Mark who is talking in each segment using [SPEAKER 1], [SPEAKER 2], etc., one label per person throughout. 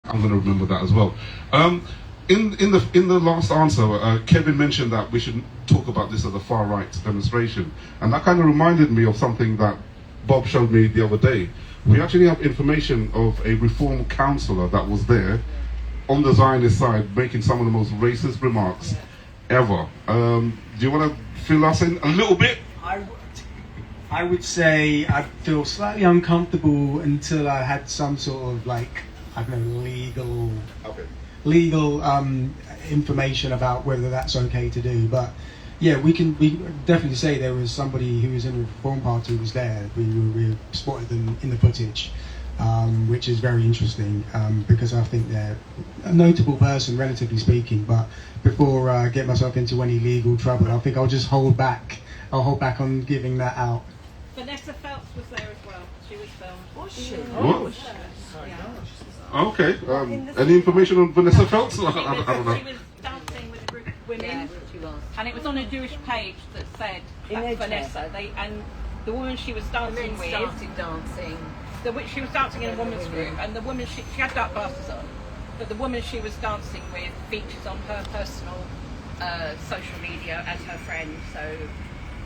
[SPEAKER 1] I'm going to remember that as well. In the last answer, Kevin mentioned that we should talk about this as a far right demonstration, and that kind of reminded me of something that Bob showed me the other day. We actually have information of a Reform councillor that was there on the Zionist side making some of the most racist remarks ever. Do you want to fill us in a little bit?
[SPEAKER 2] I would say I'd feel slightly uncomfortable until I had some sort of legal information about whether that's okay to do. But yeah, we definitely say there was somebody who was in the Reform Party who was there. We spotted them in the footage, which is very interesting because I think they're a notable person, relatively speaking. But before I get myself into any legal trouble, I think I'll just hold back. I'll hold back on giving that out.
[SPEAKER 3] Vanessa Phelps was there as well. She was filmed.
[SPEAKER 4] Was she?
[SPEAKER 1] What?
[SPEAKER 4] Yeah.
[SPEAKER 1] Okay. Any information on Vanessa Phelps? I don't know.
[SPEAKER 3] She was dancing with a group of women,
[SPEAKER 4] Yeah, she was.
[SPEAKER 3] and it was on a Jewish page that said that's Vanessa. And the woman she was dancing with,
[SPEAKER 4] Started dancing.
[SPEAKER 3] she was dancing in a woman's group, and the woman she had dark glasses on, but the woman she was dancing with features on her personal social media as her friend. So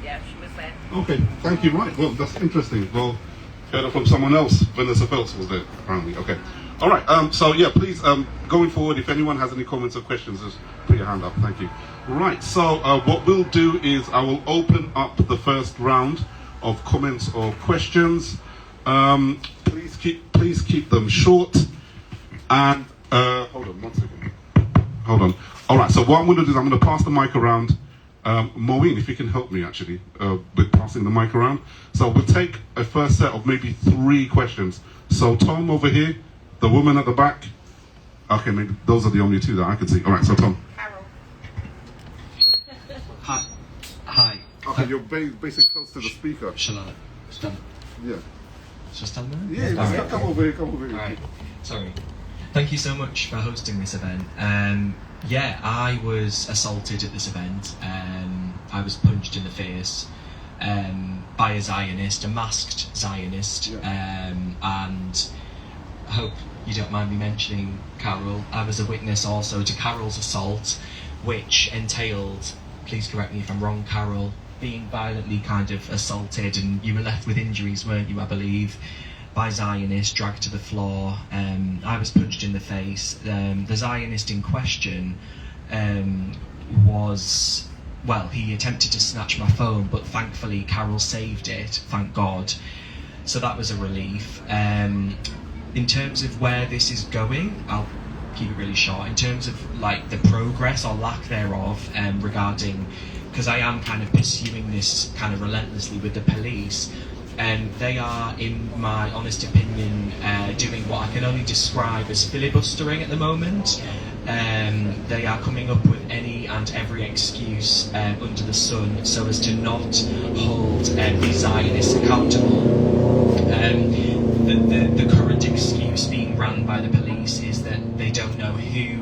[SPEAKER 3] yeah, she was there.
[SPEAKER 1] Okay, thank you. Right, well, that's interesting. Well, heard it from someone else. Vanessa Phelps was there, apparently. Okay. All right, so yeah, please, going forward, if anyone has any comments or questions, just put your hand up. Thank you. Right, so what we'll do is I will open up the first round of comments or questions. Please keep them short. And, hold on, 1 second. Hold on. All right, so what I'm going to do is I'm going to pass the mic around. Maureen, if you can help me actually with passing the mic around. So we'll take a first set of maybe 3 questions. So Tom over here, the woman at the back. Okay, maybe those are the only 2 that I can see. All right, so Tom.
[SPEAKER 3] Carol.
[SPEAKER 5] Hi.
[SPEAKER 1] Okay, you're basically close to the speaker.
[SPEAKER 5] Shall I stand?
[SPEAKER 1] Yeah.
[SPEAKER 5] Shall I stand there?
[SPEAKER 1] Yeah,
[SPEAKER 5] All right.
[SPEAKER 1] come over here, come over here.
[SPEAKER 5] All right. Sorry. Thank you so much for hosting this event. Yeah, I was assaulted at this event. I was punched in the face by a Zionist, a masked Zionist, and I hope you don't mind me mentioning Carol. I was a witness also to Carol's assault, which entailed, please correct me if I'm wrong, Carol, being violently kind of assaulted, and you were left with injuries, weren't you, I believe, by Zionists, dragged to the floor. I was punched in the face. The Zionist in question was, well, he attempted to snatch my phone, but thankfully Carol saved it, thank God. So that was a relief. In terms of where this is going, I'll keep it really short. In terms of like the progress or lack thereof regarding, because I am kind of pursuing this kind of relentlessly with the police, they are, in my honest opinion, doing what I can only describe as filibustering at the moment. They are coming up with any and every excuse under the sun so as to not hold the Zionists accountable. The current excuse being ran by the police is that they don't know who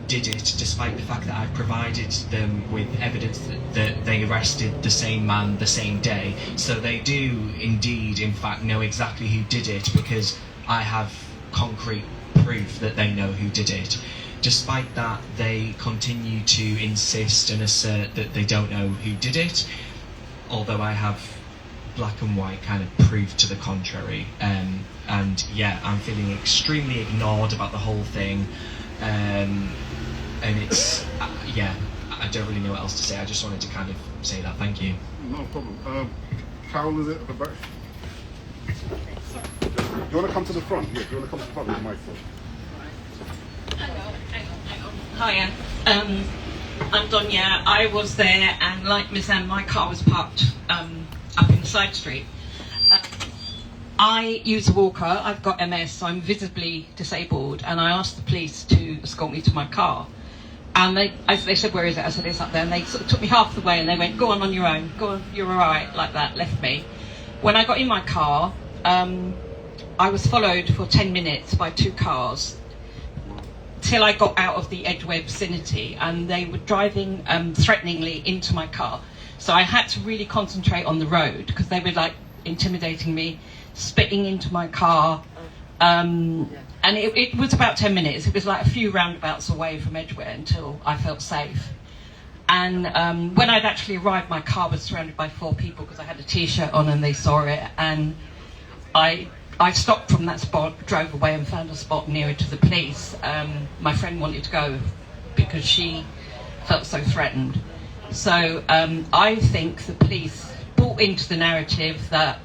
[SPEAKER 5] did it, despite the fact that I've provided them with evidence that they arrested the same man the same day. So they do indeed, in fact, know exactly who did it, because I have concrete proof that they know who did it. Despite that, they continue to insist and assert that they don't know who did it, although I have black and white kind of proof to the contrary. And yeah, I'm feeling extremely ignored about the whole thing. And it's, yeah, I don't really know what else to say. I just wanted to kind of say that. Thank you.
[SPEAKER 1] No problem. Carol, is it at the back? Do you want to come to the front? Yeah, do you want to come to the front with the mic?
[SPEAKER 6] Hiya, I'm Donya. I was there, and like Miss Anne, my car was parked up in the side street. I use a walker. I've got MS, so I'm visibly disabled, and I asked the police to escort me to my car. And they said, "Where is it?" I said, "It's up there." And they sort of took me half the way, and they went, "Go on your own. Go on, you're all right," like that. Left me. When I got in my car, I was followed for 10 minutes by 2 cars till I got out of the Edgware vicinity, and they were driving threateningly into my car. So I had to really concentrate on the road, because they were like intimidating me, spitting into my car, And it was about 10 minutes. It was like a few roundabouts away from Edgware until I felt safe. And when I'd actually arrived, my car was surrounded by 4 people because I had a T-shirt on and they saw it. And I stopped from that spot, drove away and found a spot nearer to the police. My friend wanted to go because she felt so threatened. So I think the police bought into the narrative that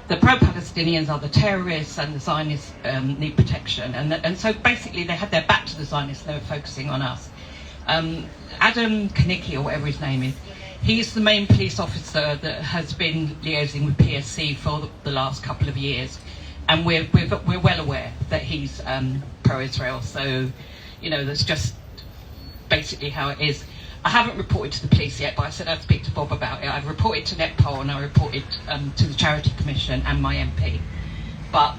[SPEAKER 6] the pro-Palestinians are the terrorists and the Zionists need protection. And so basically they had their back to the Zionists, they were focusing on us. Adam Kanicki, or whatever his name is, he's the main police officer that has been liaising with PSC for the last couple of years. And we're well aware that he's pro-Israel. So, you know, that's just basically how it is. I haven't reported to the police yet, but I said I'd speak to Bob about it. I've reported to Netpol and I reported to the Charity Commission and my MP. But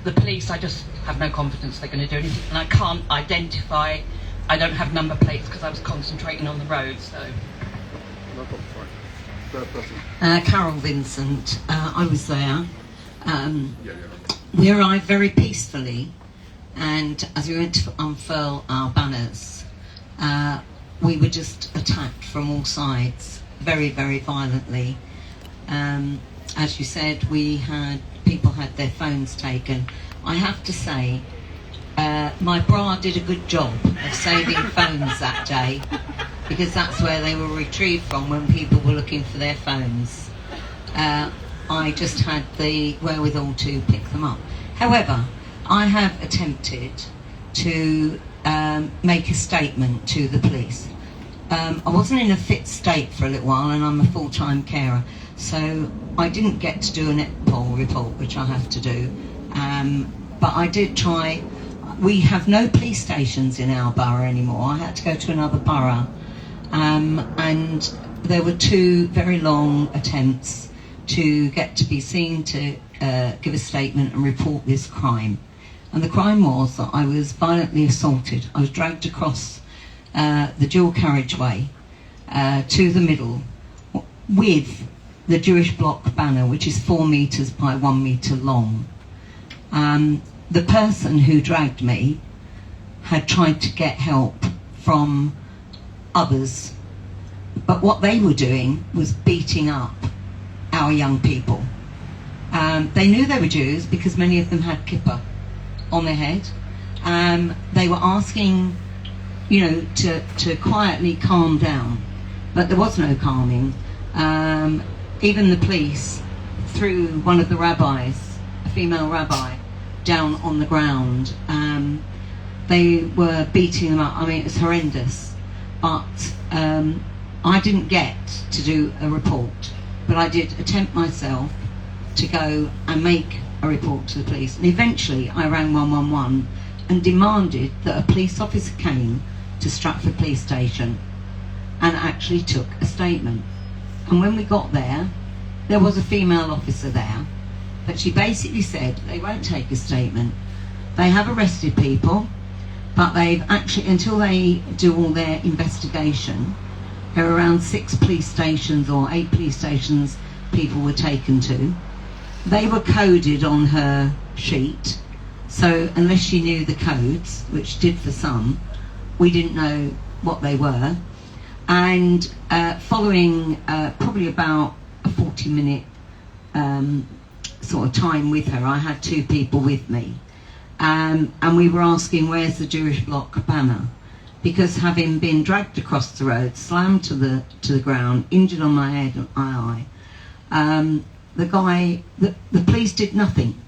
[SPEAKER 6] the police, I just have no confidence they're going to do anything. And I can't identify, I don't have number plates because I was concentrating on the road, so.
[SPEAKER 1] No problem, sorry. Third person.
[SPEAKER 7] Carol Vincent, I was there. We arrived very peacefully, and as we went to unfurl our banners, we were just attacked from all sides, very, very violently. As you said, people had their phones taken. I have to say, my bra did a good job of saving phones that day, because that's where they were retrieved from when people were looking for their phones. I just had the wherewithal to pick them up. However, I have attempted to make a statement to the police. I wasn't in a fit state for a little while, and I'm a full-time carer, so I didn't get to do a Netpol report, which I have to do. But I did try. We have no police stations in our borough anymore. I had to go to another borough, and there were 2 very long attempts to get to be seen to give a statement and report this crime. And the crime was that I was violently assaulted. I was dragged across the dual carriageway to the middle with the Jewish bloc banner, which is 4 metres by 1 metre long. The person who dragged me had tried to get help from others, but what they were doing was beating up our young people. They knew they were Jews because many of them had kippah on their head. They were asking, you know, to quietly calm down, but there was no calming. Even the police threw one of the rabbis, a female rabbi, down on the ground. They were beating them up. I mean, it's horrendous. But I didn't get to do a report, but I did attempt myself to go and make a report to the police. And eventually I rang 111 and demanded that a police officer came to Stratford Police Station and actually took a statement. And when we got there, there was a female officer there, but she basically said they won't take a statement. They have arrested people, but they've actually, until they do all their investigation, there are around 6 police stations or 8 police stations people were taken to. They were coded on her sheet, so unless she knew the codes, which did for some, we didn't know what they were. And following probably about a 40-minute sort of time with her, I had 2 people with me, and we were asking, where's the Jewish bloc banner? Because having been dragged across the road, slammed to the ground, injured on my head and my eye, the police did nothing.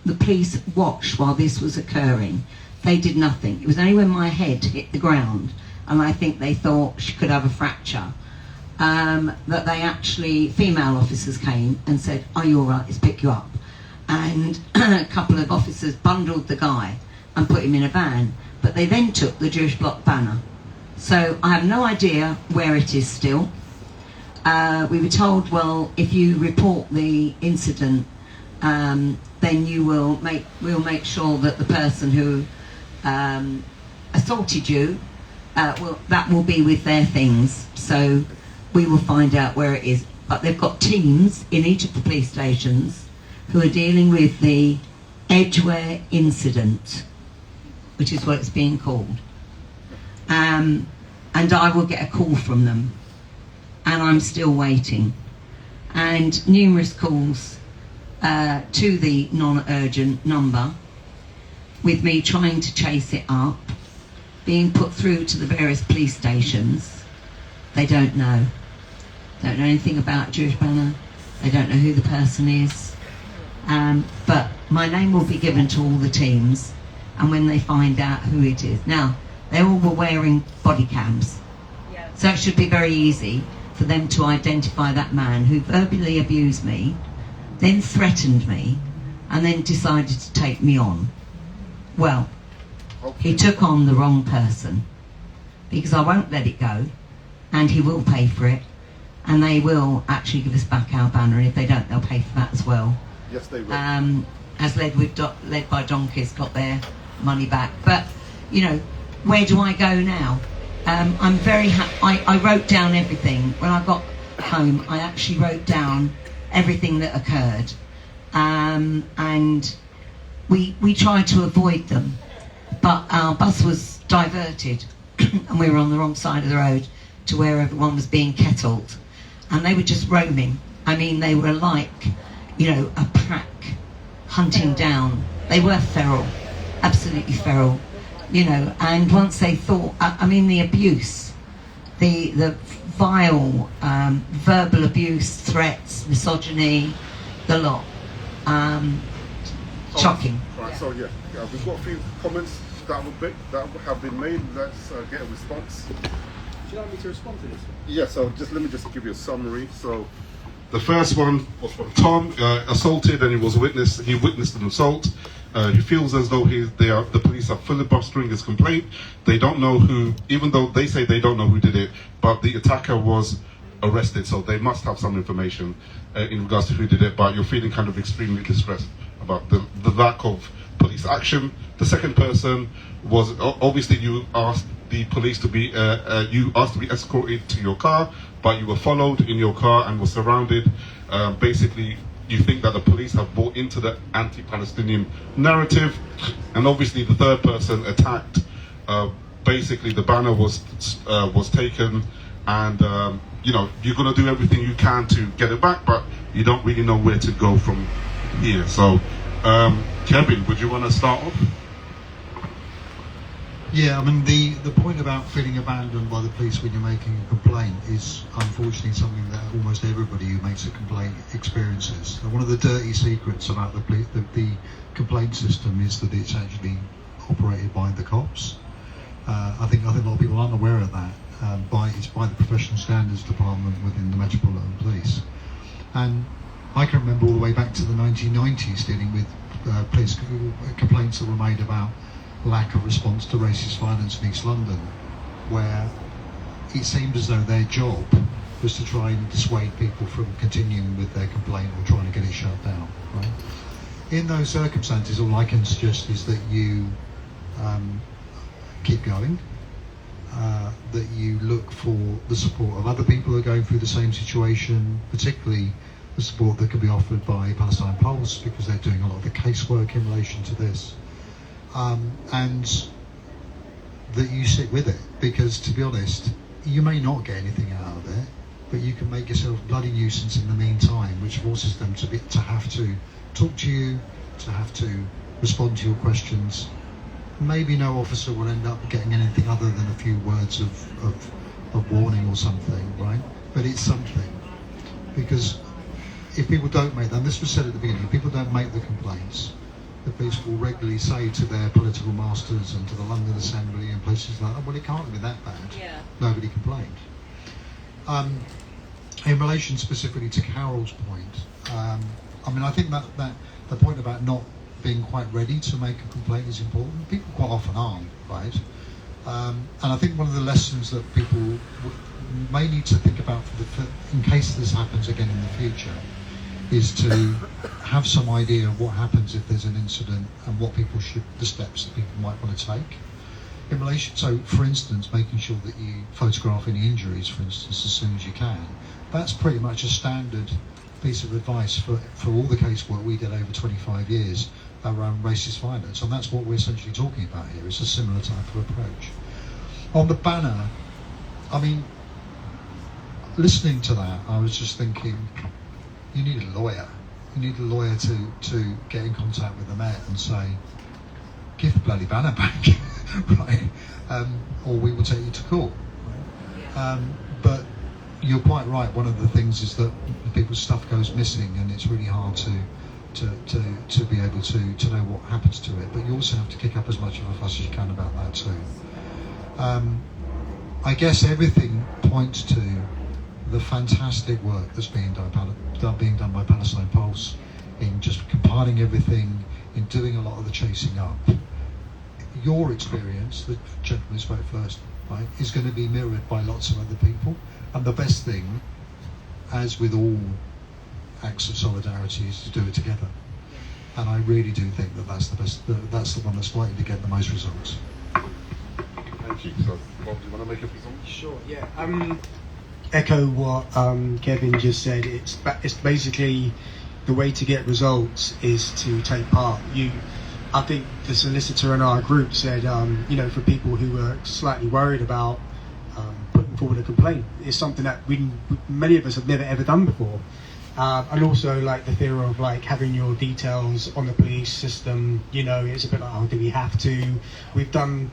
[SPEAKER 7] The police watched while this was occurring. They did nothing. It was only when my head hit the ground, and I think they thought she could have a fracture, that they actually, female officers came and said, are you all right, let's pick you up. And a couple of officers bundled the guy and put him in a van, but they then took the Jewish bloc banner. So I have no idea where it is still. We were told, well, if you report the incident, then we'll make sure that the person who assaulted you, that will be with their things. So we will find out where it is. But they've got teams in each of the police stations who are dealing with the Edgware incident, which is what it's being called. And I will get a call from them, and I'm still waiting. And numerous calls to the non-urgent number, with me trying to chase it up, being put through to the various police stations. They don't know anything about Jewish banner. They don't know who the person is. But my name will be given to all the teams, and when they find out who it is. Now, they all were wearing body cams, so it should be very easy for them to identify that man who verbally abused me, then threatened me, and then decided to take me on. Well, he took on the wrong person, because I won't let it go, and he will pay for it, and they will actually give us back our banner, and if they don't, they'll pay for that as well.
[SPEAKER 1] Yes, they will.
[SPEAKER 7] As led by donkeys, got their money back. But, you know, where do I go now? I'm very happy. I wrote down everything. When I got home, I actually wrote down everything that occurred. And we tried to avoid them, but our bus was diverted and we were on the wrong side of the road to where everyone was being kettled. And they were just roaming. I mean, they were like, you know, a pack hunting down. They were feral, absolutely feral, you know. And once they thought, I mean, the abuse, the vile verbal abuse, threats, misogyny, the lot. Shocking.
[SPEAKER 1] Right, so yeah, we've got a few comments that have been made. Let's get a response.
[SPEAKER 8] Would you like me to respond to this?
[SPEAKER 1] Yeah, so let me give you a summary. So the first one was from Tom, assaulted, and he witnessed an assault. He feels as though the police are filibustering his complaint. They don't know who, even though they say they don't know who did it, but the attacker was arrested, so they must have some information in regards to who did it. But you're feeling kind of extremely distressed about the lack of police action. The second person was obviously you asked the police to be escorted to your car, but you were followed in your car and were surrounded. Basically, you think that the police have bought into the anti-Palestinian narrative. And obviously the third person attacked. Basically the banner was taken, and you know, you're going to do everything you can to get it back, but you don't really know where to go from here. So Kevin, would you want to start off?
[SPEAKER 9] Yeah, I mean, the point about feeling abandoned by the police when you're making a complaint is unfortunately something that almost everybody who makes a complaint experiences. And one of the dirty secrets about the complaint system is that it's actually operated by the cops. I think a lot of people aren't aware of that. It's by the Professional Standards Department within the Metropolitan Police. And I can remember all the way back to the 1990s dealing with police complaints that were made about lack of response to racist violence in East London, where it seemed as though their job was to try and dissuade people from continuing with their complaint or trying to get it shut down. Right? In those circumstances, all I can suggest is that you keep going, that you look for the support of other people who are going through the same situation, particularly the support that can be offered by Palestine Pulse, because they're doing a lot of the casework in relation to this. And that you sit with it, because to be honest, you may not get anything out of it, but you can make yourself a bloody nuisance in the meantime, which forces them to have to talk to you, to have to respond to your questions. Maybe no officer will end up getting anything other than a few words of warning or something, right? But it's something, because if people don't make them, this was said at the beginning, if people don't make the complaints, the police will regularly say to their political masters and to the London Assembly and places like that, well, it can't be that bad. Yeah. Nobody complained. In relation specifically to Carol's point, I mean, I think that the point about not being quite ready to make a complaint is important. People quite often aren't, right? And I think one of the lessons that people may need to think about in case this happens again in the future is to have some idea of what happens if there's an incident and the steps that people might want to take. In relation, so for instance, making sure that you photograph any injuries, for instance, as soon as you can. That's pretty much a standard piece of advice for all the casework we did over 25 years. around racist violence, and that's what we're essentially talking about here. It's a similar type of approach. On the banner, I mean, listening to that, I was just thinking, you need a lawyer. You need a lawyer to get in contact with the Met and say, give the bloody banner back, right? Or we will take you to court. Right? But you're quite right. One of the things is that people's stuff goes missing, and it's really hard to be able to know what happens to it. But you also have to kick up as much of a fuss as you can about that too. I guess everything points to the fantastic work that's being done by Palestine Pulse in just compiling everything, in doing a lot of the chasing up. Your experience, the gentleman who spoke first, right, is going to be mirrored by lots of other people. And the best thing, as with all acts of solidarity, is to do it together. And I really do think that that's the best. That's the one that's likely to get the most results.
[SPEAKER 1] Thank you. So, Bob, do you want to make a few comments?
[SPEAKER 2] Sure. Yeah. Echo what Kevin just said. It's basically the way to get results is to take part. I think the solicitor in our group said, for people who are slightly worried about putting forward a complaint, it's something that many of us have never ever done before. And also, like, the fear of, like, having your details on the police system, it's a bit like, oh, do we have to? We've done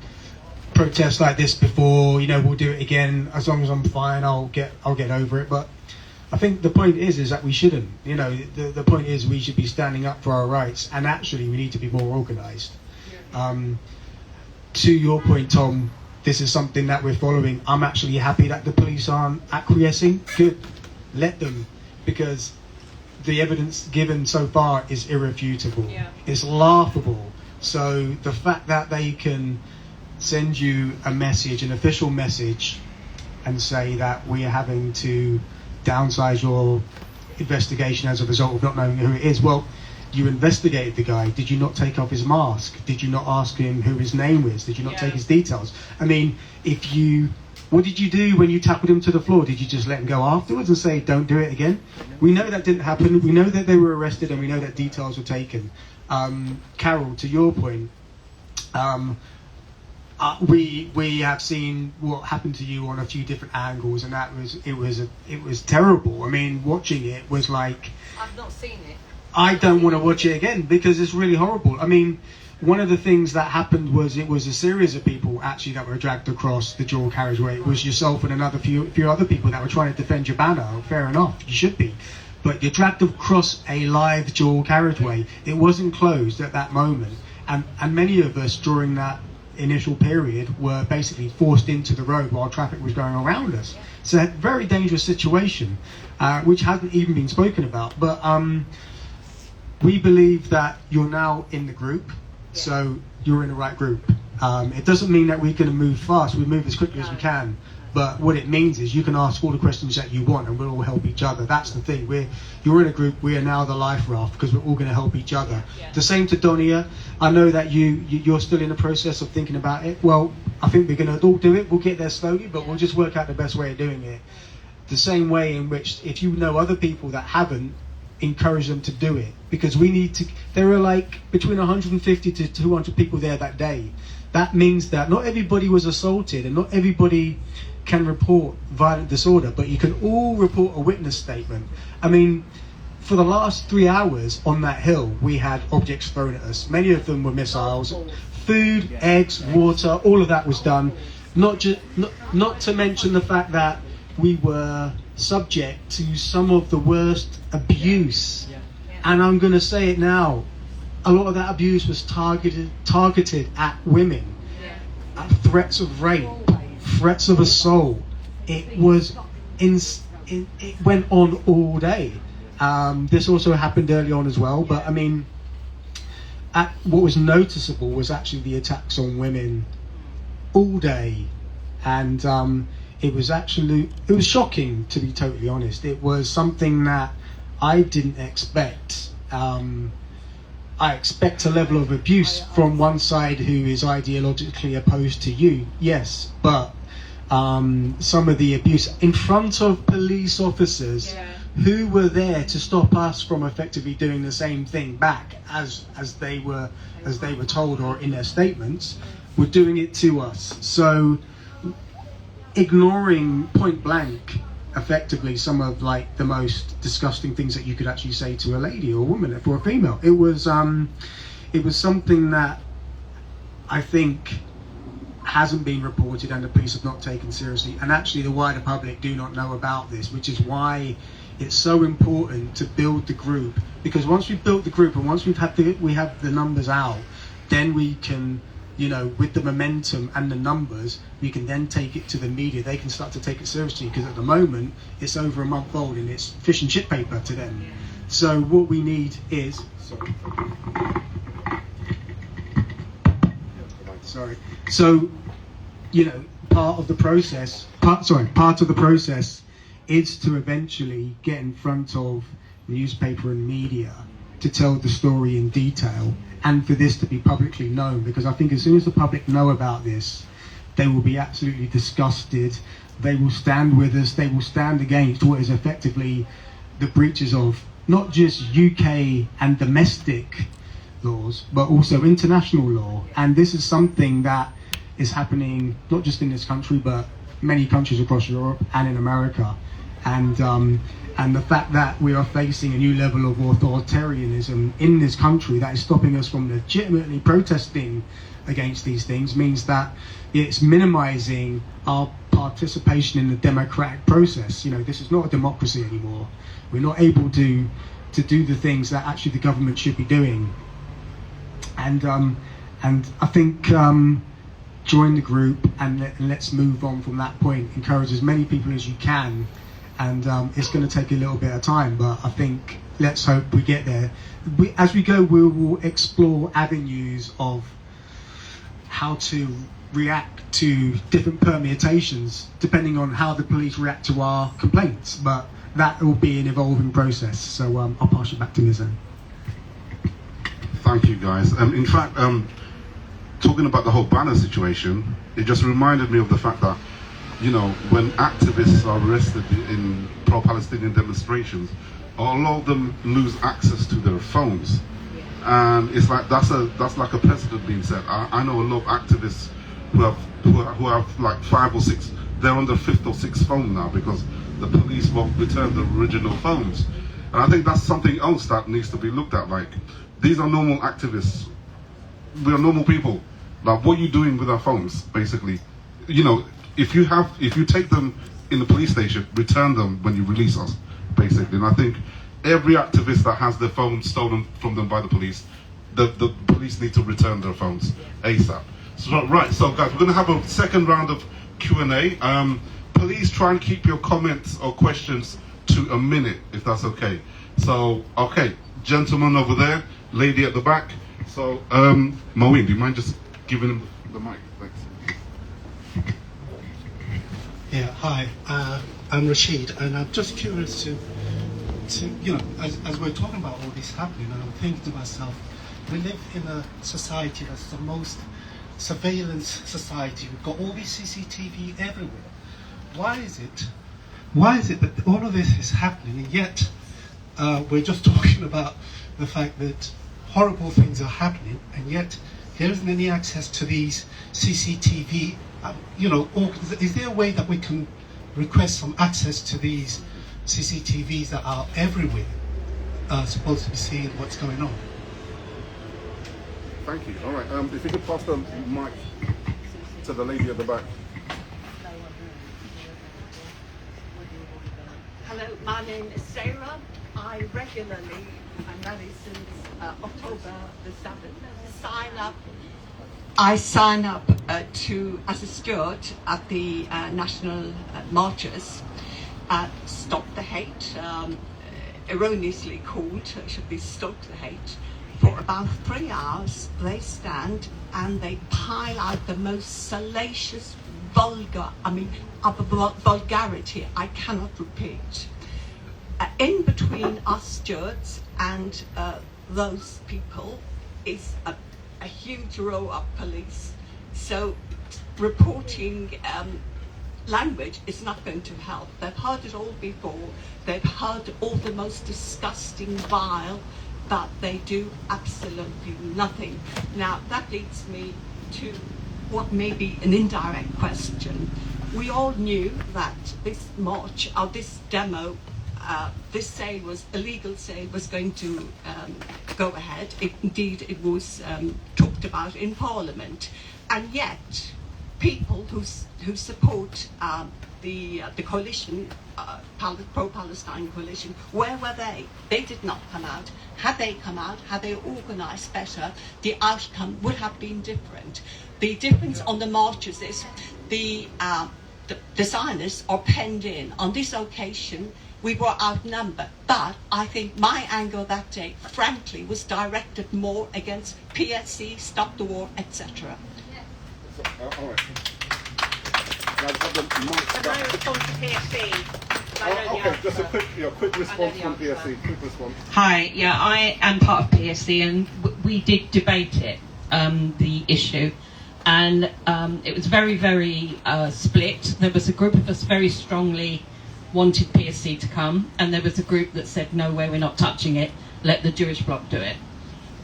[SPEAKER 2] protests like this before, we'll do it again. As long as I'm fine, I'll get over it. But I think the point is that we shouldn't. The point is we should be standing up for our rights, and actually we need to be more organised. To your point, Tom, this is something that we're following. I'm actually happy that the police aren't acquiescing. Good, let them, because the evidence given so far is irrefutable. Yeah. It's laughable. So the fact that they can send you a message, an official message, and say that we are having to downsize your investigation as a result of not knowing who it is. Well, you investigated the guy. Did you not take off his mask? Did you not ask him who his name is? Did you not take his details? I mean, what did you do when you tackled him to the floor? Did you just let him go afterwards and say, don't do it again? We know that didn't happen. We know that they were arrested, and we know that details were taken. Carol, to your point, we have seen what happened to you on a few different angles, and it was terrible. I mean, watching it was like,
[SPEAKER 4] I've not seen it.
[SPEAKER 2] I don't want to watch it again because it's really horrible. I mean, one of the things that happened was it was a series of people actually that were dragged across the dual carriageway. It was yourself and another few other people that were trying to defend your banner. Fair enough, you should be. But you're dragged across a live dual carriageway. It wasn't closed at that moment, and many of us during that initial period were basically forced into the road while traffic was going around us. So a very dangerous situation, which hasn't even been spoken about. But we believe that you're now in the group, so you're in the right group. It doesn't mean that we're going to move fast. We move as quickly as we can. But what it means is you can ask all the questions that you want, and we'll all help each other. That's the thing. You're in a group. We are now the life raft because we're all going to help each other. Yeah. The same to Donia. I know that you're still in the process of thinking about it. Well, I think we're going to all do it. We'll get there slowly, but we'll just work out the best way of doing it. The same way in which, if you know other people that haven't, encourage them to do it, because we need to. There are like between 150 to 200 people there that day. That means that not everybody was assaulted, and not everybody can report violent disorder, but you can all report a witness statement. I mean, for the last 3 hours on that hill, we had objects thrown at us. Many of them were missiles, food, eggs, water, all of that was done. Not to mention the fact that we were subject to some of the worst abuse. And I'm going to say it now, a lot of that abuse was targeted at women. Threats of rape, threats of assault. It went on all day. This also happened early on as well, but I mean, what was noticeable was actually the attacks on women all day, and it was shocking, to be totally honest. It was something that I didn't expect. I expect a level of abuse from one side who is ideologically opposed to you, yes, but some of the abuse in front of police officers who were there to stop us from effectively doing the same thing back as they were told, or in their statements, were doing it to us. So ignoring point blank effectively some of like the most disgusting things that you could actually say to a lady or a woman, for a female, it was something that I think hasn't been reported and the police have not taken seriously, and actually the wider public do not know about this, which is why it's so important to build the group, because once we've built the group and once we have the numbers out, then we can, you know, with the momentum and the numbers, we can then take it to the media. They can start to take it seriously, because at the moment it's over a month old and it's fish and chip paper to them. So what we need is so, you know, part of the process is to eventually get in front of newspaper and media to tell the story in detail, and for this to be publicly known, because I think as soon as the public know about this, they will be absolutely disgusted. They will stand with us. They will stand against what is effectively the breaches of not just UK and domestic laws, but also international law. And this is something that is happening not just in this country, but many countries across Europe and in America. And the fact that we are facing a new level of authoritarianism in this country that is stopping us from legitimately protesting against these things means that it's minimizing our participation in the democratic process. You know, this is not a democracy anymore. We're not able to do the things that actually the government should be doing. And I think join the group and let's move on from that point. Encourage as many people as you can, and it's going to take a little bit of time, but I think let's hope we get there. As we go, we will explore avenues of how to react to different permutations depending on how the police react to our complaints, but that will be an evolving process. So I'll pass you back to Liz.
[SPEAKER 1] Thank you, guys. In fact, talking about the whole banner situation, it just reminded me of the fact that, you know, when activists are arrested in pro-Palestinian demonstrations, a lot of them lose access to their phones, and it's like that's like a precedent being set. I know a lot of activists who have like 5 or 6. They're on their 5th or 6th phone now because the police won't return the original phones, and I think that's something else that needs to be looked at. Like, these are normal activists. We are normal people. Like, what are you doing with our phones, basically? You know, if you take them in the police station, return them when you release us, basically. And I think every activist that has their phone stolen from them by the police, the police need to return their phones ASAP. So, right, so guys, we're going to have a second round of Q&A. Please try and keep your comments or questions to a minute, if that's okay. So, okay, gentleman over there, lady at the back. So, Moeen, do you mind just giving him the mic? Thanks.
[SPEAKER 10] Yeah, hi, I'm Rashid, and I'm just curious to you know, as we're talking about all this happening, and I'm thinking to myself, we live in a society that's the most surveillance society. We've got all these CCTV everywhere. Why is it that all of this is happening, and yet we're just talking about the fact that horrible things are happening, and yet there isn't any access to these CCTV? You know, or is there a way that we can request some access to these CCTVs that are everywhere, supposed to be seeing what's going on?
[SPEAKER 1] Thank you. All right, if you could pass the mic to the lady at the back.
[SPEAKER 11] Hello, my name is Sarah. I regularly, I'm married since October the 7th, sign up. I sign up as a steward at the national marches at Stop the Hate, erroneously called, should be Stop the Hate. For about 3 hours, they stand and they pile out the most salacious, vulgarity I cannot repeat. In between us stewards and those people is a huge row of police. So reporting language is not going to help. They've heard it all before. They've heard all the most disgusting, vile, but they do absolutely nothing. Now, that leads me to what may be an indirect question. We all knew that this march, or this demo, this sale was, illegal sale, was going to go ahead. Indeed, it was talked about in Parliament. And yet, people who support the coalition, pro-Palestine coalition, where were they? They did not come out. Had they come out, had they organised better, the outcome would have been different. The difference on the marches is the Zionists are penned in. On this occasion, we were outnumbered, but I think my angle that day, frankly, was directed more against PSC, Stop the War, etc.
[SPEAKER 1] All right.
[SPEAKER 3] Can I respond to PSC?
[SPEAKER 1] Okay, just a quick response from PSC. Quick response.
[SPEAKER 6] Hi, yeah, I am part of PSC, and we did debate it, the issue, and it was very, very split. There was a group of us very strongly wanted PSC to come, and there was a group that said, no way, we're not touching it, let the Jewish bloc do it.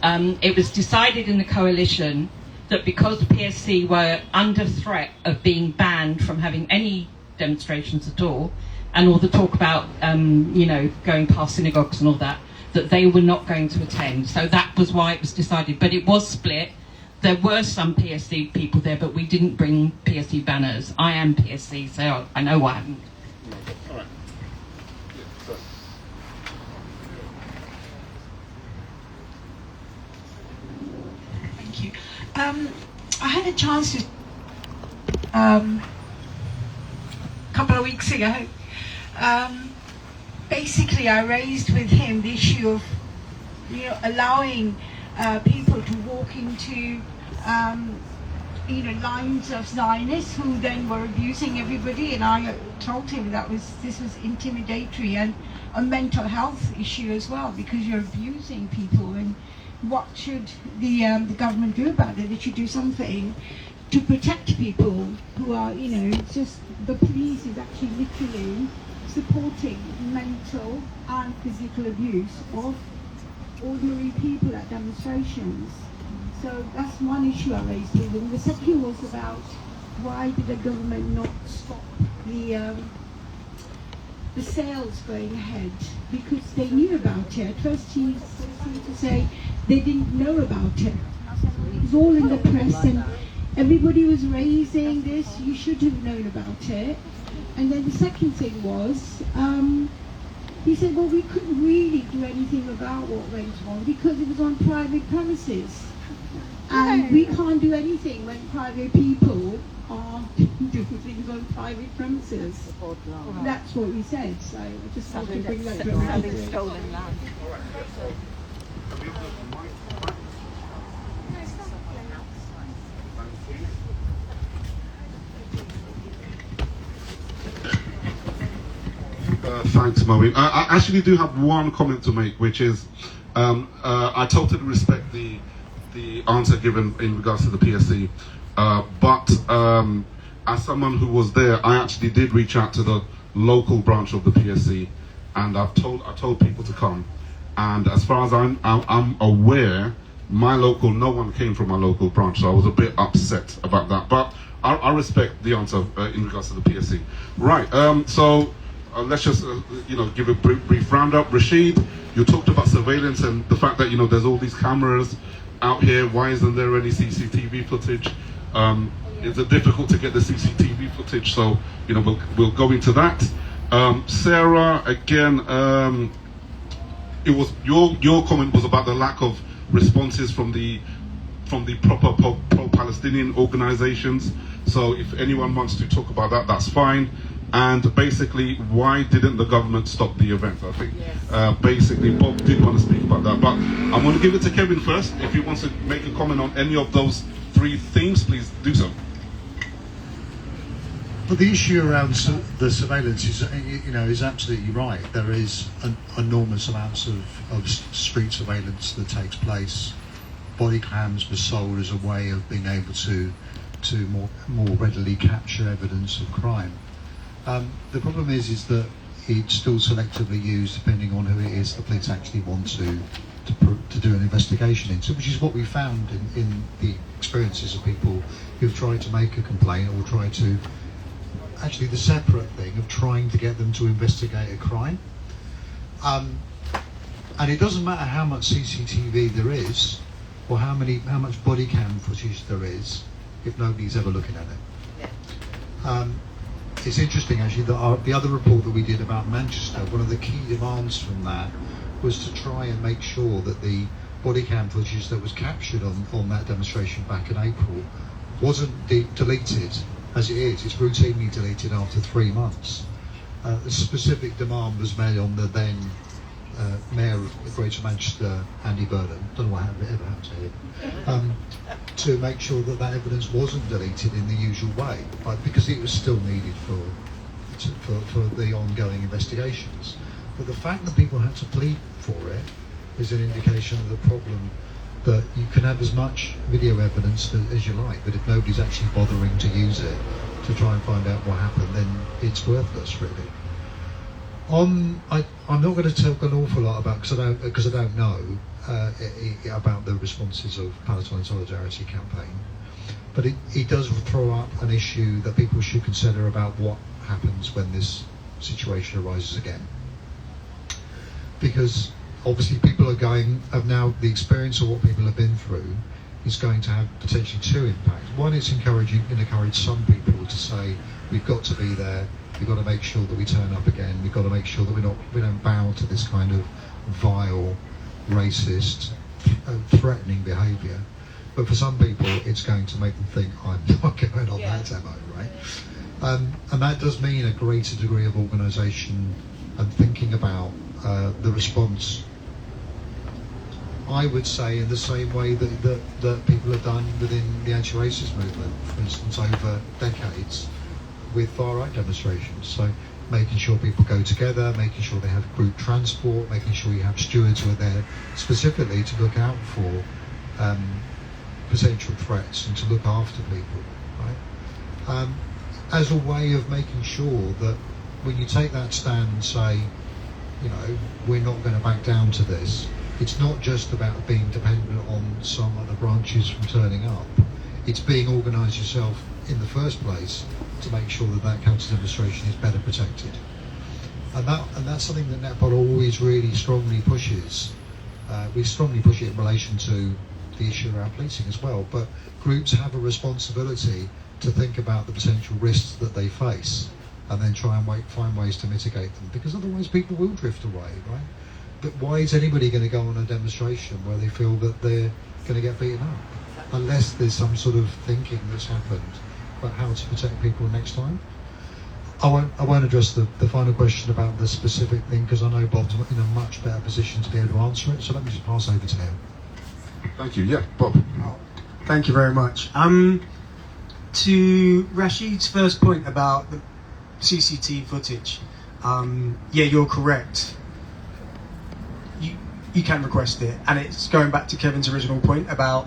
[SPEAKER 6] It was decided in the coalition that because PSC were under threat of being banned from having any demonstrations at all, and all the talk about, going past synagogues and all that, that they were not going to attend. So that was why it was decided. But it was split. There were some PSC people there, but we didn't bring PSC banners. I am PSC, so I know what happened.
[SPEAKER 1] All right.
[SPEAKER 12] Thank you. I had a chance to, a couple of weeks ago, basically I raised with him the issue of, allowing people to walk into, lines of Zionists who then were abusing everybody, and I told him this was intimidatory and a mental health issue as well, because you're abusing people. And what should the government do about it? It should do something to protect people who are, just the police is actually literally supporting mental and physical abuse of ordinary people at demonstrations. So that's one issue I raised with him. The second was about why did the government not stop the sales going ahead, because they knew about it. At first he seemed to say they didn't know about it. It was all in the press and everybody was raising this, you should have known about it. And then the second thing was, he said, well, we couldn't really do anything about what went on because it was on private premises. And we can't do anything when private people are doing things on private premises. That's what he said, so I just have to bring that to
[SPEAKER 11] selling stolen land.
[SPEAKER 1] Thanks, Moeen. I actually do have one comment to make, which is I totally respect the answer given in regards to the PSC, but as someone who was there, I actually did reach out to the local branch of the PSC, and I told people to come. And as far as I'm aware, no one came from my local branch, so I was a bit upset about that. But I respect the answer in regards to the PSC. Right. So. Let's just, give a brief roundup. Rashid, you talked about surveillance and the fact that, there's all these cameras out here. Why isn't there any CCTV footage? Is it difficult to get the CCTV footage? So, we'll go into that. Sarah, again, it was your comment was about the lack of responses from the proper pro-Palestinian organizations. So if anyone wants to talk about that, that's fine. And basically, why didn't the government stop the event? I think basically Bob did want to speak about that, but I'm going to give it to Kevin first. If he wants to make a comment on any of those three themes, please do so.
[SPEAKER 9] But the issue around the surveillance is absolutely right. There is enormous amounts of street surveillance that takes place. Body cams were sold as a way of being able to to more readily capture evidence of crime. The problem is that it's still selectively used depending on who it is the police actually want to do an investigation into, which is what we found in the experiences of people who've tried to make a complaint or tried to, actually the separate thing of trying to get them to investigate a crime. And it doesn't matter how much CCTV there is or how much body cam footage there is if nobody's ever looking at it. It's interesting actually that the other report that we did about Manchester, one of the key demands from that was to try and make sure that the body cam footage that was captured on that demonstration back in April wasn't deleted as it is. It's routinely deleted after 3 months. A specific demand was made on the then Mayor of Greater Manchester, Andy Burnham, don't know what ever happened to him, to make sure that that evidence wasn't deleted in the usual way, because it was still needed for the ongoing investigations. But the fact that people had to plead for it is an indication of the problem, that you can have as much video evidence as you like, but if nobody's actually bothering to use it to try and find out what happened, then it's worthless, really. I'm not going to talk an awful lot about, because I don't know about the responses of Palestine Solidarity Campaign, but it does throw up an issue that people should consider about what happens when this situation arises again. Because obviously people have now the experience of what people have been through is going to have potentially two impacts. One, it's encourage some people to say, we've got to be there, we've got to make sure that we turn up again, we've got to make sure that we don't bow to this kind of vile, racist, threatening behaviour. But for some people, it's going to make them think, I'm not going on that demo, right? And that does mean a greater degree of organisation and thinking about the response, I would say, in the same way that people have done within the anti-racist movement, for instance, over decades with far-right demonstrations. So making sure people go together, making sure they have group transport, making sure you have stewards who are there specifically to look out for potential threats and to look after people, right? As a way of making sure that when you take that stand and say, you know, we're not going to back down to this, it's not just about being dependent on some other branches from turning up. It's being organised yourself in the first place to make sure that that counter demonstration is better protected. And that's something that Netpod always really strongly pushes. We strongly push it in relation to the issue around policing as well, but groups have a responsibility to think about the potential risks that they face and then try and find ways to mitigate them, because otherwise people will drift away, right? But why is anybody going to go on a demonstration where they feel that they're going to get beaten up? Unless there's some sort of thinking that's happened about how to protect people next time. I won't address the final question about the specific thing, because I know Bob's in a much better position to be able to answer it, so let me just pass over to him.
[SPEAKER 1] Thank you. Yeah, Bob.
[SPEAKER 2] Thank you very much. To Rashid's first point about the CCTV footage, yeah, you're correct. You can request it, and it's going back to Kevin's original point about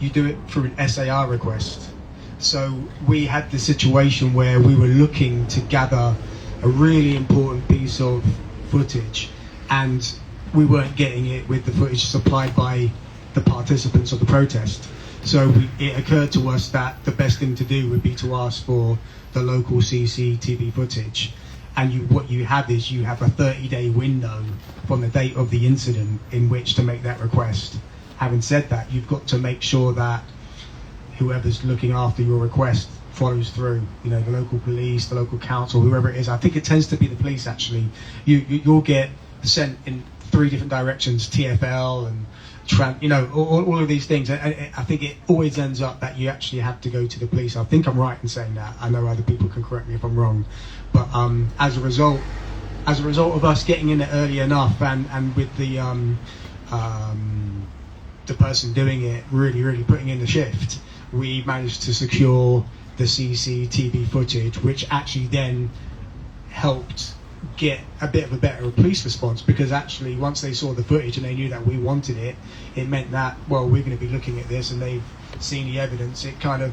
[SPEAKER 2] you do it through an SAR request. So we had the situation where we were looking to gather a really important piece of footage, and we weren't getting it with the footage supplied by the participants of the protest. So it occurred to us that the best thing to do would be to ask for the local CCTV footage. And what you have is you have a 30-day window from the date of the incident in which to make that request. Having said that, you've got to make sure that whoever's looking after your request follows through. You know, the local police, the local council, whoever it is. I think it tends to be the police, actually. You'll get sent in 3 different directions, TFL and you know, all of these things. I think it always ends up that you actually have to go to the police. I think I'm right in saying that. I know other people can correct me if I'm wrong. But as a result of us getting in it early enough, and with the person doing it really putting in the shift, we managed to secure the CCTV footage, which actually then helped get a bit of a better police response, because actually once they saw the footage and they knew that we wanted it, it meant that, well, we're going to be looking at this, and they've seen the evidence. It kind of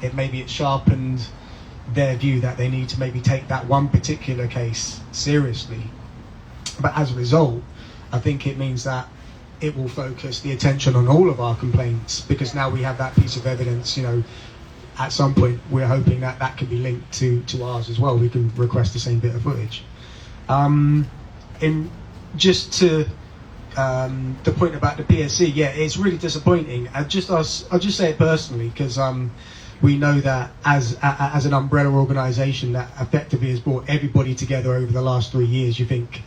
[SPEAKER 2] it sharpened their view that they need to maybe take that one particular case seriously. But as a result, I think it means that it will focus the attention on all of our complaints, because now we have that piece of evidence. At some point we're hoping that that can be linked to ours as well. We can request the same bit of footage. In just to the point about the PSC, yeah, it's really disappointing. I'll just say it personally, because we know that as an umbrella organisation that effectively has brought everybody together over the last 3 years, you think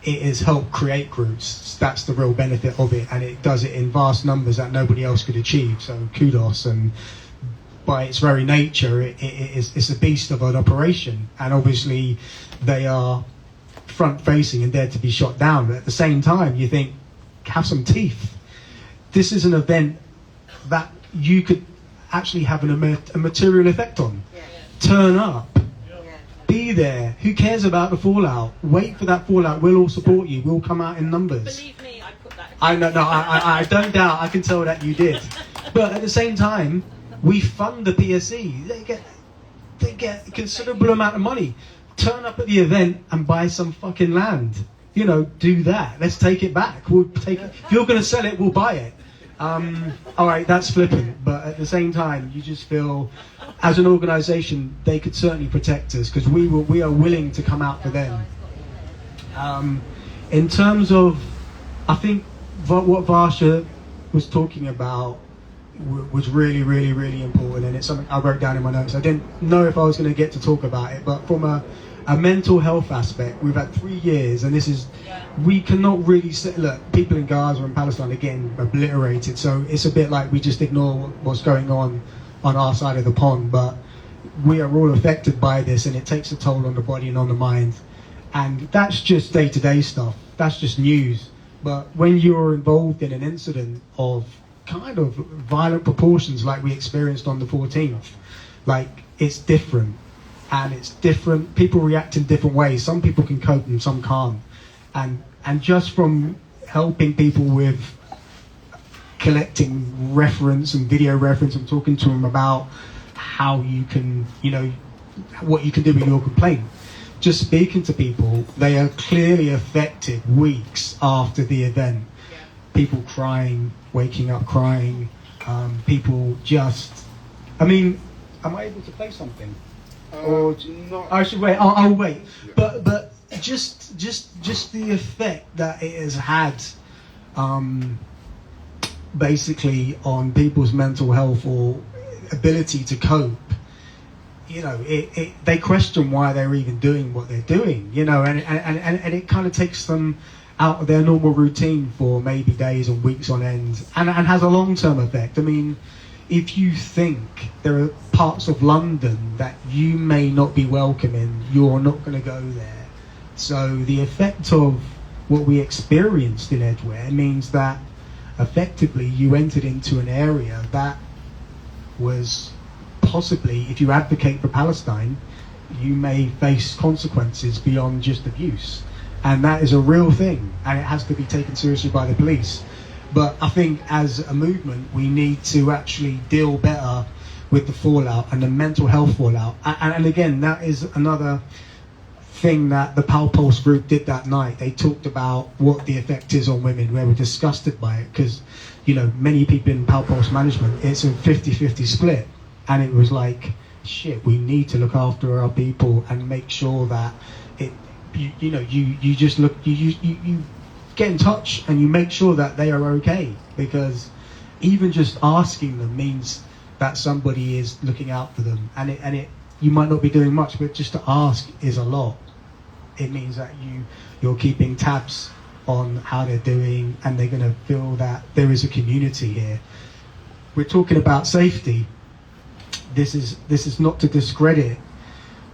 [SPEAKER 2] it has helped create groups. That's the real benefit of it, and it does it in vast numbers that nobody else could achieve. So kudos. And by its very nature, it's a beast of an operation, and obviously they are front-facing and there to be shot down. But at the same time, you think, have some teeth. This is an event that you could actually have a material effect on. Turn up. Be there. Who cares about the fallout? Wait for that fallout. We'll all support you. We'll come out in numbers.
[SPEAKER 3] Believe me, I put that.
[SPEAKER 2] I know. No, I don't doubt. I can tell that you did. But at the same time, we fund the PSC. They get a considerable amount of money. Turn up at the event and buy some fucking land. Do that. Let's take it back. We'll take it. If you're going to sell it, we'll buy it. All right, that's flippant. But at the same time, you just feel, as an organisation, they could certainly protect us, because we are willing to come out for them. In terms of, I think what Varsha was talking about was really, really, really important, and it's something I wrote down in my notes. I didn't know if I was going to get to talk about it, but from a mental health aspect, we've had 3 years, and we cannot really say, look, people in Gaza and Palestine are getting obliterated, so it's a bit like we just ignore what's going on our side of the pond, but we are all affected by this, and it takes a toll on the body and on the mind, and that's just day-to-day stuff, that's just news. But when you're involved in an incident of kind of violent proportions like we experienced on the 14th, it's different. And it's different. People react in different ways. Some people can cope and some can't. And just from helping people with collecting reference and video reference and talking to them about how you can, what you can do with your complaint, just speaking to people, they are clearly affected weeks after the event. People crying, waking up crying, people just, am I able to play something? Or I should wait. I'll wait. But just the effect that it has had, basically on people's mental health or ability to cope. They question why they're even doing what they're doing. And it kind of takes them out of their normal routine for maybe days or weeks on end, and has a long-term effect. If you think there are parts of London that you may not be welcome in, you're not going to go there. So the effect of what we experienced in Edgware means that effectively you entered into an area that was possibly, if you advocate for Palestine, you may face consequences beyond just abuse. And that is a real thing, and it has to be taken seriously by the police. But I think as a movement, we need to actually deal better with the fallout and the mental health fallout. And again, that is another thing that the Pal Pulse group did that night. They talked about what the effect is on women. We were disgusted by it because, many people in Pal Pulse management, it's a 50-50 split. And it was like, shit, we need to look after our people and make sure that you just look, you get in touch and you make sure that they are okay, because even just asking them means that somebody is looking out for them, and it you might not be doing much, but just to ask is a lot. It means that you're keeping tabs on how they're doing, and they're going to feel that there is a community here. We're talking about safety. This is not to discredit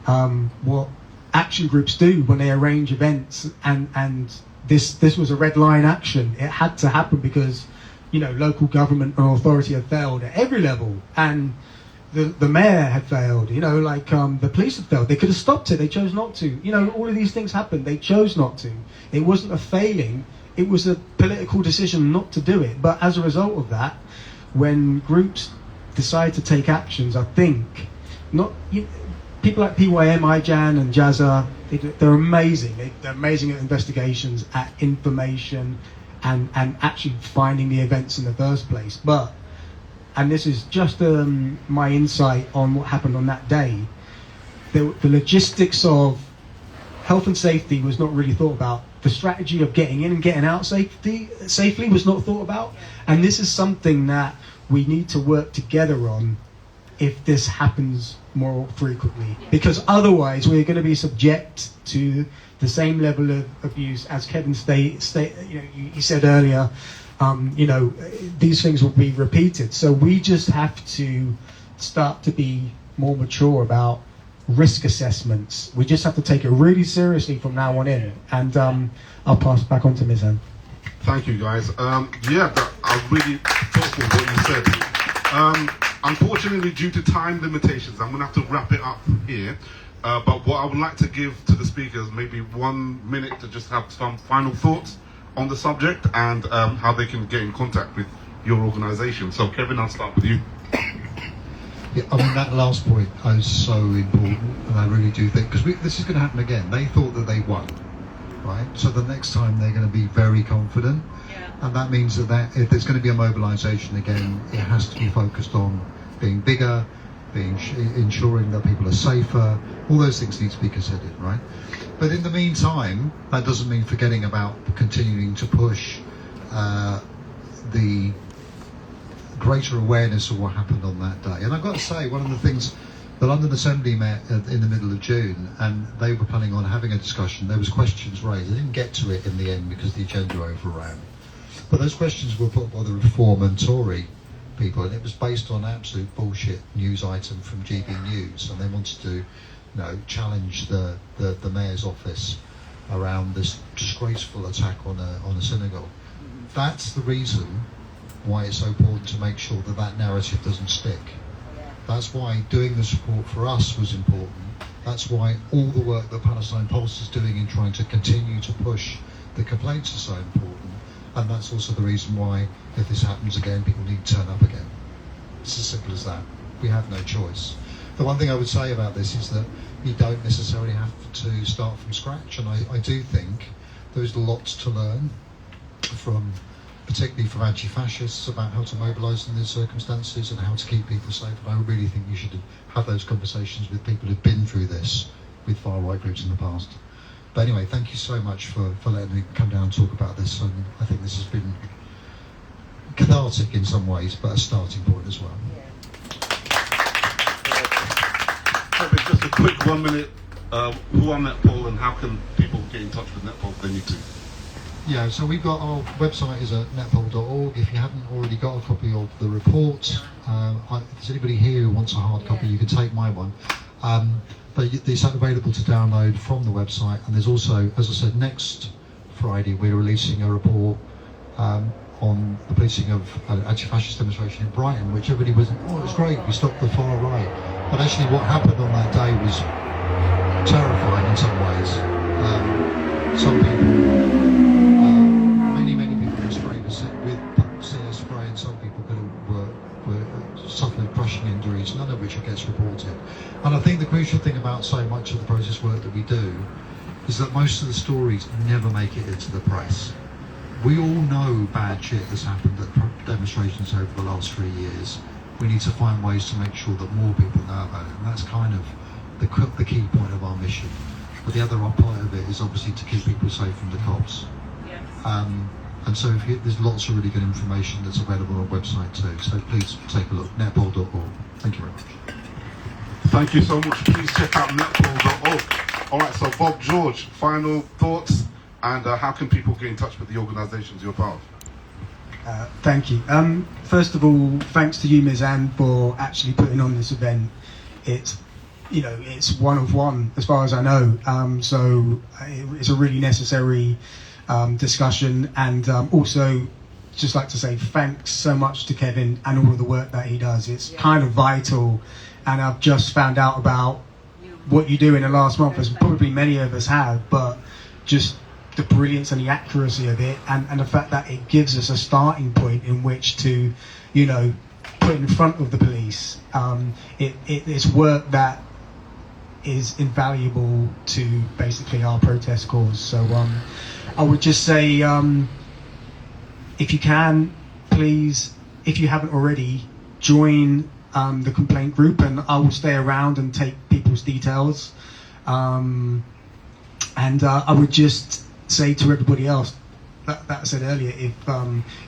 [SPEAKER 2] what action groups do when they arrange events, and this was a red line action. It had to happen because local government and authority have failed at every level, and the mayor had failed, the police had failed. They could have stopped it, they chose not to. All of these things happened, they chose not to. It wasn't a failing, it was a political decision not to do it. But as a result of that, when groups decide to take actions, I think, people like PYM, IJAN and Jazza, they're amazing. They're amazing at investigations, at information, and actually finding the events in the first place. But, and this is just my insight on what happened on that day, the logistics of health and safety was not really thought about. The strategy of getting in and getting out safely was not thought about. And this is something that we need to work together on if this happens more frequently. Because otherwise we're going to be subject to the same level of abuse as Kevin he said earlier. These things will be repeated. So we just have to start to be more mature about risk assessments. We just have to take it really seriously from now on in. And I'll pass back on to Ms. Anne.
[SPEAKER 1] Thank you, guys. I really thoughtful what you said. Unfortunately, due to time limitations, I'm going to have to wrap it up here. But what I would like to give to the speakers, maybe 1 minute to just have some final thoughts on the subject and how they can get in contact with your organisation. So, Kevin, I'll start with you.
[SPEAKER 9] Yeah, I mean, that last point is so important, and I really do think, because this is going to happen again. They thought that they won, right? So the next time they're going to be very confident, and that means that if there's going to be a mobilisation again, it has to be focused on being bigger, ensuring that people are safer. All those things need to be considered, right? But in the meantime, that doesn't mean forgetting about continuing to push the greater awareness of what happened on that day. And I've got to say, one of the things, the London Assembly met in the middle of June, and they were planning on having a discussion. There was questions raised. They didn't get to it in the end because the agenda overran. But those questions were put by the Reform and Tory people, and it was based on absolute bullshit news item from GB News, and they wanted to, challenge the mayor's office around this disgraceful attack on a synagogue. That's the reason why it's so important to make sure that narrative doesn't stick. That's why doing the support for us was important. That's why all the work that Palestine Pulse is doing in trying to continue to push the complaints are so important. And that's also the reason why, if this happens again, people need to turn up again. It's as simple as that. We have no choice. The one thing I would say about this is that you don't necessarily have to start from scratch, and I do think there's lots to learn particularly from anti-fascists, about how to mobilise in these circumstances and how to keep people safe. And I really think you should have those conversations with people who've been through this with far-right groups in the past. But anyway, thank you so much for letting me come down and talk about this, and I think this has been cathartic in some ways, but a starting point as well.
[SPEAKER 1] Just a quick 1 minute, who are Netpol and how can people get in touch with Netpol if they need to?
[SPEAKER 9] Yeah, so we've got, our website is at netpol.org. If you haven't already got a copy of the report, if there's anybody here who wants a hard copy, you can take my one. But it's available to download from the website, and there's also, as I said, next Friday we're releasing a report on the policing of an anti-fascist demonstration in Brighton, which everybody was, it was great, we stopped the far right. But actually what happened on that day was terrifying in some ways. Some people, many people were sprayed with CS spray, and some people were suffered crushing injuries, none of which gets reported. And I think the crucial thing about so much of the process work that we do is that most of the stories never make it into the press. We all know bad shit that's happened at demonstrations over the last 3 years. We need to find ways to make sure that more people know about it, and that's kind of the key point of our mission. But the other part of it is obviously to keep people safe from the cops. Yes. And so there's lots of really good information that's available on our website too. So please take a look, netpol.org. Thank you very much.
[SPEAKER 1] Thank you so much. Please check out netpol.org. All right, so Bob, George, final thoughts, and how can people get in touch with the organisations you're part of?
[SPEAKER 2] Thank you. First of all, thanks to you, Ms. Anne, for actually putting on this event. It's one of one, as far as I know. So it's a really necessary discussion, and also just like to say thanks so much to Kevin and all of the work that he does. It's kind of vital, and I've just found out about what you do in the last month, as probably many of us have, but just the brilliance and the accuracy of it, and the fact that it gives us a starting point in which to, put in front of the police. It's work that is invaluable to basically our protest cause. So I would just say, if you can, please, if you haven't already, join the complaint group, and I will stay around and take people's details. And I would just say to everybody else that I said earlier, if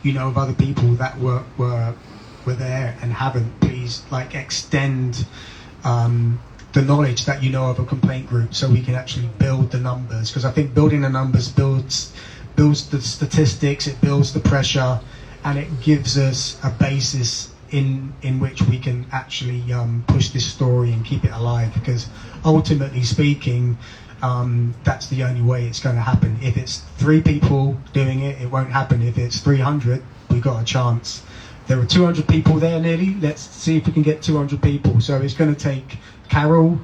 [SPEAKER 2] you know of other people that were there and haven't, please extend the knowledge that you know of a complaint group, so we can actually build the numbers. Because I think building the numbers builds the statistics, it builds the pressure, and it gives us a basis in which we can actually push this story and keep it alive. Because ultimately speaking, that's the only way it's going to happen. If it's 3 people doing it, it won't happen. If it's 300, we've got a chance. There were 200 people there nearly. Let's see if we can get 200 people. So it's going to take Carol.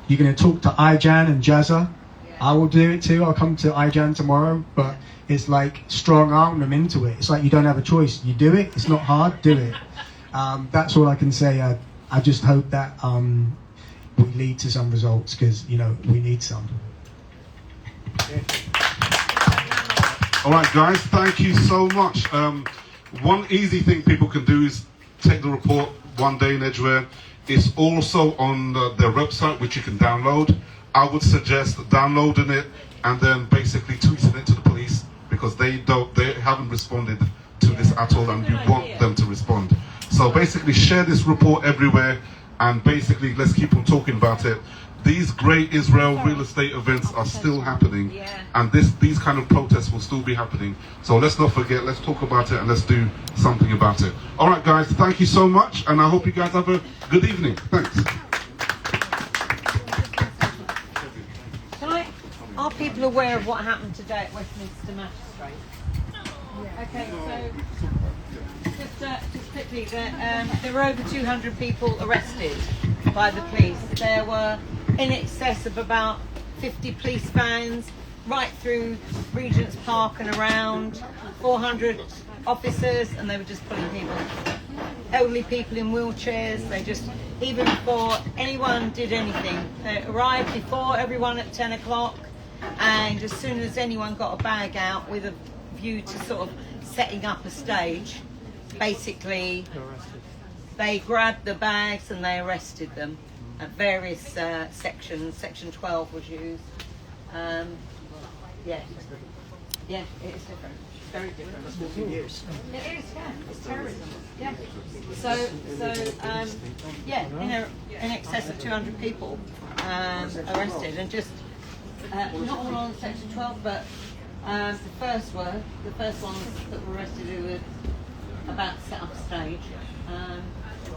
[SPEAKER 2] You're going to talk to Ijan and Jazza. I will do it too. I'll come to Ijan tomorrow. But it's like strong arm them into it. It's like you don't have a choice. You do it. It's not hard. Do it. That's all I can say. I just hope that we lead to some results, because we need some.
[SPEAKER 1] All right, guys, thank you so much. One easy thing people can do is take the report one day in Edgware. It's also on their website, which you can download. I would suggest downloading it and then basically tweeting it to the police, because they haven't responded to this at all, and you want them to respond. So basically share this report everywhere, and basically let's keep on talking about it. These great Israel real estate events are still happening, and these kind of protests will still be happening. So let's not forget, let's talk about it, and let's do something about it. All right, guys, thank you so much, and I hope you guys have a good evening. Thanks.
[SPEAKER 4] Are people aware of what happened today at Westminster Magistrates? Okay, so just quickly, there were over 200 people arrested by the police. There were in excess of about 50 police vans right through Regent's Park and around, 400 officers, and they were just pulling people. Elderly people in wheelchairs, even before anyone did anything, they arrived before everyone at 10 o'clock, and as soon as anyone got a bag out with a view to sort of setting up a stage, basically they grabbed the bags and they arrested them at various sections. Section 12 was used. Yeah, it is different. Very different. It's 14 years. It is, yeah. It's terrorism. Yeah. So in excess of 200 people arrested, and just not all on Section 12, but the first ones that were arrested who were about to set up a stage.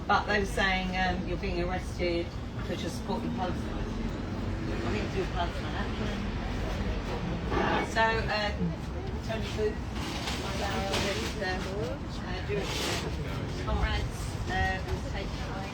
[SPEAKER 4] But they were saying you're being arrested because you're supporting Palestine. I think to do with Palestine action. So Tony Booth, our eldest Jewish comrades, was taken away.